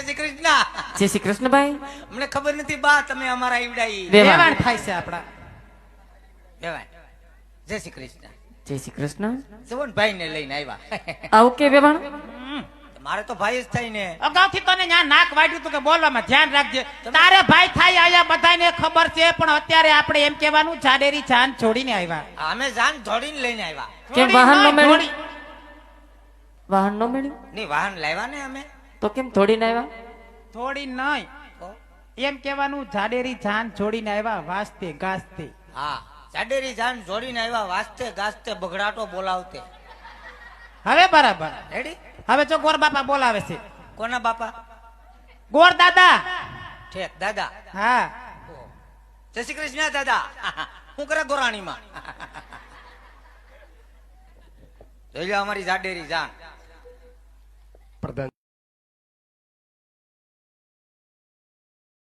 જય શ્રી કૃષ્ણ. જય શ્રી કૃષ્ણ ભાઈ. અમને ખબર નથી બા તમે અમારા ઈવડાઈ. વેવાણ થાય છે આપડા. વેવાણ. જય શ્રી કૃષ્ણ. જય શ્રી કૃષ્ણ. જવન ભાઈ ને લઈને આવ્યા. આવું કે વેવાણ? મારે તો ભાઈ જ થાય ને. અગાઉથી તને ન્યા નાક વાડ્યું તું કે બોલવામાં ધ્યાન રાખજે. તારે ભાઈ થાય આયા બધાને ખબર છે, પણ અત્યારે આપણે એમ કહેવાનું જાડેરી જાન છોડીને આવ્યા. અમે જાન જોડીને લઈને આવ્યા. કેમ વાહન નો મેળ્યું? વાહન નો મેળ્યું? ની વાહન લાવ્યા ને અમે. તો કેમ થોડીને આવ્યા? થોડી નહીં, એમ કહેવાનું જાડેરી જાન છોડીને આવ્યા વાસ્તે ગાસ્તે. હા, જાડેરી જાન જોડીને આવ્યા વાસ્તે ગાસ્તે બગડાટો બોલાવતે. હવે બરાબર. રેડી? હવે જો ગોર બાપા બોલાવે છે. કોના બાપા? ગોર દાદા. ઠેક દાદા. હા, જય શ્રી કૃષ્ણ દાદા. હું કરે ગોરાણીમાં? જોઈ લો અમારી જાડેરી જાન. પ્રધાન